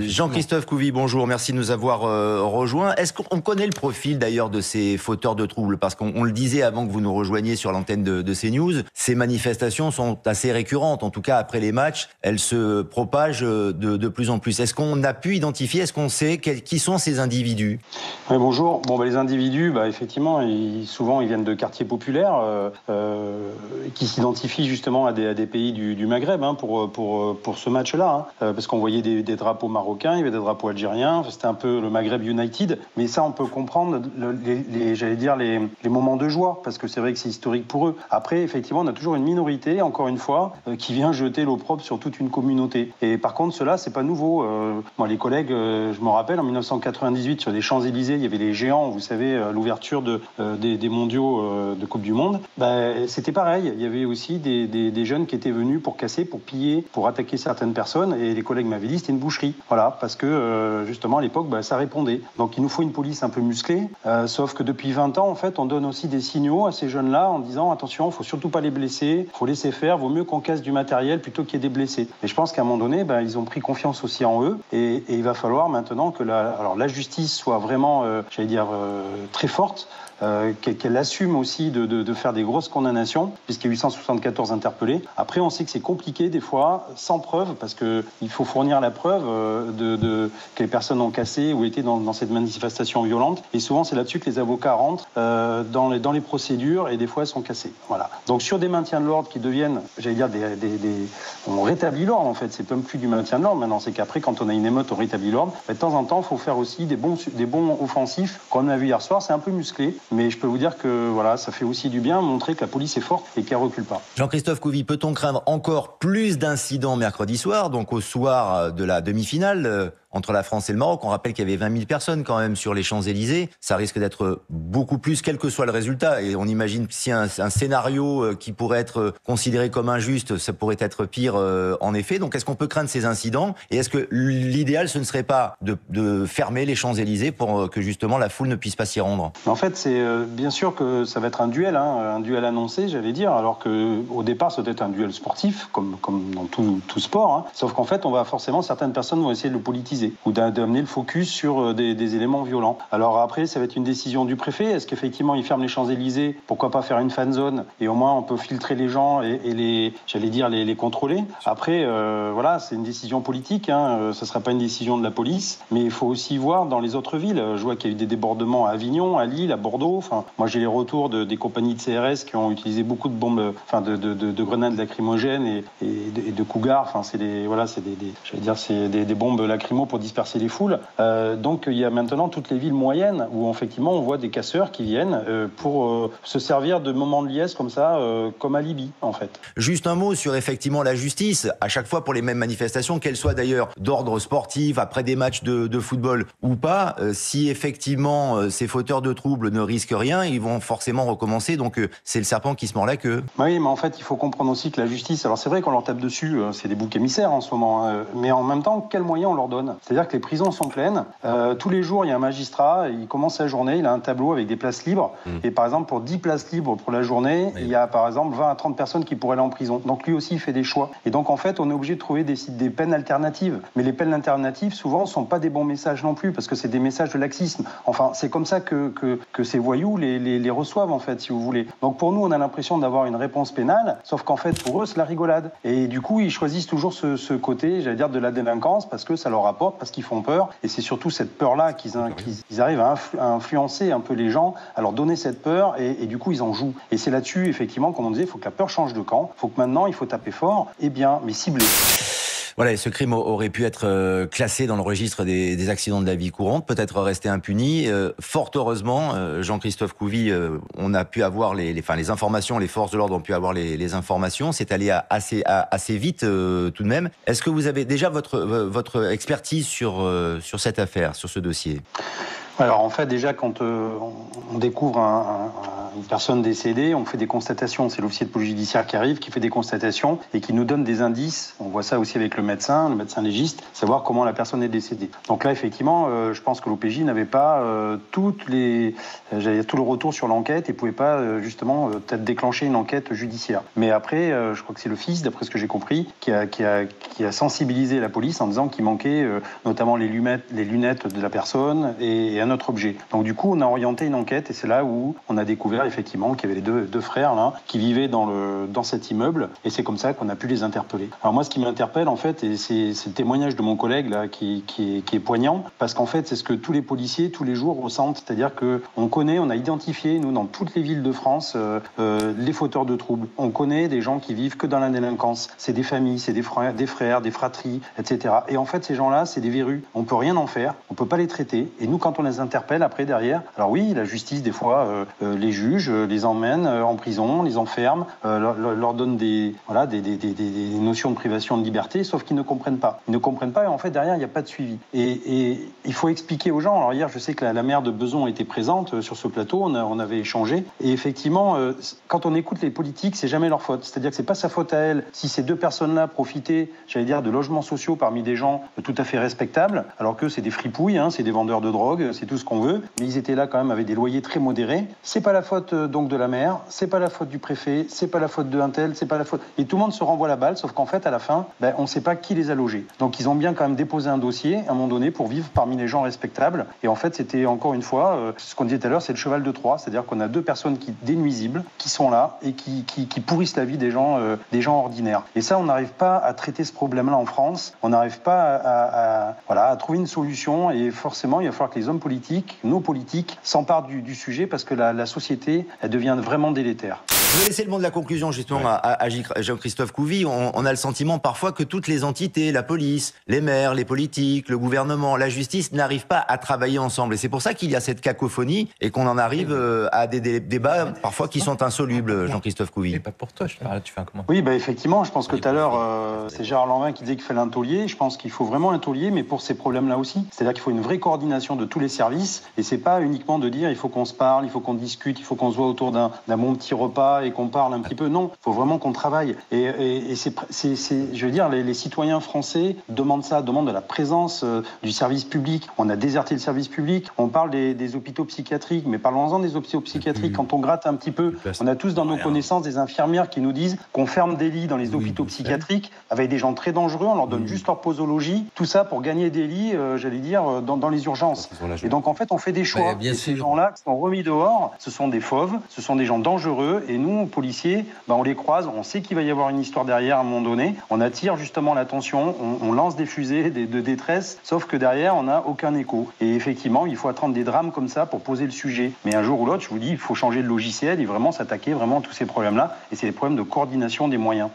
Jean-Christophe Couvi, bonjour, merci de nous avoir rejoints. Est-ce qu'on connaît le profil d'ailleurs de ces fauteurs de troubles? Parce qu'on le disait avant que vous nous rejoigniez sur l'antenne de CNews, ces manifestations sont assez récurrentes. En tout cas, après les matchs, elles se propagent de plus en plus. Est-ce qu'on a pu identifier, est-ce qu'on sait qui sont ces individus? Oui, bonjour. Les individus, effectivement, souvent ils viennent de quartiers populaires qui s'identifient justement à des pays du Maghreb pour ce match-là. Parce qu'on voyait des drapeaux marocains, il y avait des drapeaux algériens, c'était un peu le Maghreb United. Mais ça, on peut comprendre les moments de joie, parce que c'est vrai que c'est historique pour eux. Après, effectivement, on a toujours une minorité, encore une fois, qui vient jeter l'opprobre sur toute une communauté. Et par contre, cela, c'est pas nouveau. Moi, les collègues, je me rappelle, en 1998, sur les Champs-Élysées, il y avait les géants, vous savez, l'ouverture des mondiaux de Coupe du Monde. C'était pareil. Il y avait aussi des jeunes qui étaient venus pour casser, pour piller, pour attaquer certaines personnes. Et les collègues m'avaient dit c'était une boucherie. Voilà, parce que justement à l'époque, ça répondait. Donc il nous faut une police un peu musclée. Sauf que depuis 20 ans, en fait, on donne aussi des signaux à ces jeunes-là en disant attention, il faut surtout pas les blesser, il faut laisser faire. Vaut mieux qu'on casse du matériel plutôt qu'il y ait des blessés. Et je pense qu'à un moment donné, ils ont pris confiance aussi en eux. Et il va falloir maintenant que la justice soit vraiment, très forte. Qu'elle assume aussi de faire des grosses condamnations, puisqu'il y a 874 interpellés. Après, on sait que c'est compliqué des fois, sans preuve, parce qu'il faut fournir la preuve que les personnes ont cassé ou été dans cette manifestation violente. Et souvent, c'est là-dessus que les avocats rentrent dans les procédures, et des fois, elles sont cassées. Voilà. Donc, sur des maintiens de l'ordre qui deviennent, on rétablit l'ordre, en fait. C'est même plus du maintien de l'ordre maintenant. C'est qu'après, quand on a une émeute, on rétablit l'ordre. De temps en temps, il faut faire aussi des bons offensifs. Comme on a vu hier soir, c'est un peu musclé. Mais je peux vous dire que ça fait aussi du bien, montrer que la police est forte et qu'elle recule pas. Jean-Christophe Couvi, peut-on craindre encore plus d'incidents mercredi soir, donc au soir de la demi-finale entre la France et le Maroc? On rappelle qu'il y avait 20 000 personnes quand même sur les Champs-Élysées. Ça risque d'être beaucoup plus, quel que soit le résultat. Et on imagine que si un scénario qui pourrait être considéré comme injuste, ça pourrait être pire en effet. Donc est-ce qu'on peut craindre ces incidents? Et est-ce que l'idéal, ce ne serait pas de fermer les Champs-Élysées pour que justement la foule ne puisse pas s'y rendre? En fait, c'est bien sûr que ça va être un duel annoncé, j'allais dire, alors qu'au départ, ça doit être un duel sportif, comme dans tout sport. Sauf qu'en fait, certaines personnes vont essayer de le politiser ou d'amener le focus sur des éléments violents. Alors après, ça va être une décision du préfet. Est-ce qu'effectivement, il ferme les Champs-Élysées? Pourquoi pas faire une fan zone? Et au moins, on peut filtrer les gens et les contrôler. Après, c'est une décision politique. Ça ne sera pas une décision de la police. Mais il faut aussi voir dans les autres villes. Je vois qu'il y a eu des débordements à Avignon, à Lille, à Bordeaux. Moi, j'ai les retours des compagnies de CRS qui ont utilisé beaucoup de bombes, de grenades lacrymogènes et de cougars. C'est des bombes lacrymo pour disperser les foules. Donc, il y a maintenant toutes les villes moyennes où, effectivement, on voit des casseurs qui viennent pour se servir de moments de liesse comme ça, comme à Libye, en fait. Juste un mot sur, effectivement, la justice. À chaque fois, pour les mêmes manifestations, qu'elles soient d'ailleurs d'ordre sportif, après des matchs de football ou pas, si effectivement, ces fauteurs de troubles ne risquent rien, ils vont forcément recommencer. Donc, c'est le serpent qui se mord la queue. Oui, mais en fait, il faut comprendre aussi que la justice, alors c'est vrai qu'on leur tape dessus, c'est des boucs émissaires en ce moment, mais en même temps, quels moyens on leur donne? C'est-à-dire que les prisons sont pleines. Tous les jours, il y a un magistrat, il commence sa journée, il a un tableau avec des places libres. Et par exemple, pour 10 places libres pour la journée, il y a par exemple 20 à 30 personnes qui pourraient aller en prison. Donc lui aussi, il fait des choix. Et donc en fait, on est obligé de trouver des peines alternatives. Mais les peines alternatives, souvent, ne sont pas des bons messages non plus, parce que c'est des messages de laxisme. Enfin, c'est comme ça que ces voyous les reçoivent, en fait, si vous voulez. Donc pour nous, on a l'impression d'avoir une réponse pénale, sauf qu'en fait, pour eux, c'est la rigolade. Et du coup, ils choisissent toujours ce côté, j'allais dire, de la délinquance, parce que ça leur rapporte, parce qu'ils font peur. Et c'est surtout cette peur-là qu'ils arrivent à influencer un peu les gens, à leur donner cette peur, et du coup, ils en jouent. Et c'est là-dessus, effectivement, comme on disait, il faut que la peur change de camp. Il faut que maintenant, il faut taper fort, et bien, mais ciblé. Voilà, et ce crime aurait pu être classé dans le registre des accidents de la vie courante, peut-être rester impuni. Fort heureusement, Jean-Christophe Couvi, on a pu avoir les informations, les forces de l'ordre ont pu avoir les informations. C'est allé assez vite tout de même. Est-ce que vous avez déjà votre expertise sur cette affaire, sur ce dossier ? Alors en fait, déjà, quand on découvre une personne décédée, on fait des constatations. C'est l'officier de police judiciaire qui arrive, qui fait des constatations et qui nous donne des indices. On voit ça aussi avec le médecin légiste, savoir comment la personne est décédée. Donc là, effectivement, je pense que l'OPJ n'avait pas tout le retour sur l'enquête et pouvait pas justement peut-être déclencher une enquête judiciaire. Mais après, je crois que c'est le fils, d'après ce que j'ai compris, qui a sensibilisé la police en disant qu'il manquait notamment les lunettes de la personne et un autre objet. Donc du coup, on a orienté une enquête et c'est là où on a découvert effectivement qu'il y avait les deux frères là qui vivaient dans cet immeuble et c'est comme ça qu'on a pu les interpeller. Alors moi, ce qui m'interpelle en fait, et c'est le témoignage de mon collègue là qui est poignant, parce qu'en fait, c'est ce que tous les policiers tous les jours ressentent, c'est-à-dire que on a identifié nous dans toutes les villes de France les fauteurs de troubles. On connaît des gens qui vivent que dans la délinquance. C'est des familles, c'est des frères, des fratries, etc. Et en fait, ces gens-là, c'est des verrues. On peut rien en faire, on peut pas les traiter. Et nous, quand on les interpelle après derrière, alors oui, la justice des fois les juge, les emmène en prison, les enferme, leur donne des notions de privation de liberté, sauf qu'ils ne comprennent pas. Ils ne comprennent pas et en fait derrière il n'y a pas de suivi. Et il faut expliquer aux gens. Alors hier, je sais que la maire de Besançon était présente sur ce plateau, on avait échangé et effectivement, quand on écoute les politiques, c'est jamais leur faute. C'est-à-dire que c'est pas sa faute à elle si ces deux personnes-là profitaient, j'allais dire, de logements sociaux parmi des gens tout à fait respectables, alors que c'est des fripouilles, c'est des vendeurs de drogue, c'est tout ce qu'on veut, mais ils étaient là quand même avec des loyers très modérés. C'est pas la faute donc de la maire, c'est pas la faute du préfet, c'est pas la faute de un tel, c'est pas la faute. Et tout le monde se renvoie la balle, sauf qu'en fait à la fin, on ne sait pas qui les a logés. Donc ils ont bien quand même déposé un dossier à un moment donné pour vivre parmi les gens respectables. Et en fait c'était encore une fois, ce qu'on disait tout à l'heure, c'est le cheval de Troie, c'est-à-dire qu'on a deux personnes des nuisibles qui sont là et qui pourrissent la vie des gens ordinaires. Et ça, on n'arrive pas à traiter ce problème-là en France. On n'arrive pas à trouver une solution. Et forcément, il va falloir que les hommes politiques, nos politiques, s'emparent du sujet parce que la société, elle devient vraiment délétère. Je vais laisser le mot de la conclusion justement à Jean-Christophe Couvi. On a le sentiment parfois que toutes les entités, la police, les maires, les politiques, le gouvernement, la justice n'arrivent pas à travailler ensemble. Et c'est pour ça qu'il y a cette cacophonie et qu'on en arrive à des débats parfois qui sont insolubles, Jean-Christophe Couvi. Et pas pour toi, tu fais un commentaire. Oui, effectivement, je pense que tout à l'heure, c'est Gérard Lanvin qui disait qu'il fallait un taulier. Je pense qu'il faut vraiment un taulier, mais pour ces problèmes-là aussi. C'est-à-dire qu'il faut une vraie coordination de tous les services. Et c'est pas uniquement de dire il faut qu'on se parle, il faut qu'on discute, il faut qu'on se voit autour d'un bon petit repas et qu'on parle un petit peu. Non, il faut vraiment qu'on travaille. Et je veux dire, les citoyens français demandent ça, demandent de la présence du service public. On a déserté le service public. On parle des hôpitaux psychiatriques, mais parlons-en des hôpitaux psychiatriques. Quand on gratte un petit peu, on a tous dans nos connaissances des infirmières qui nous disent qu'on ferme des lits dans les hôpitaux psychiatriques avec des gens très dangereux. On leur donne juste leur posologie. Tout ça pour gagner des lits, j'allais dire, dans les urgences. Et donc, en fait, on fait des choix. Et ces gens-là qui sont remis dehors, ce sont des fauves, ce sont des gens dangereux. Et nous, policiers, on les croise, on sait qu'il va y avoir une histoire derrière à un moment donné. On attire justement l'attention, on lance des fusées de détresse, sauf que derrière, on n'a aucun écho. Et effectivement, il faut attendre des drames comme ça pour poser le sujet. Mais un jour ou l'autre, je vous dis, il faut changer de logiciel et vraiment s'attaquer vraiment à tous ces problèmes-là. Et c'est des problèmes de coordination des moyens.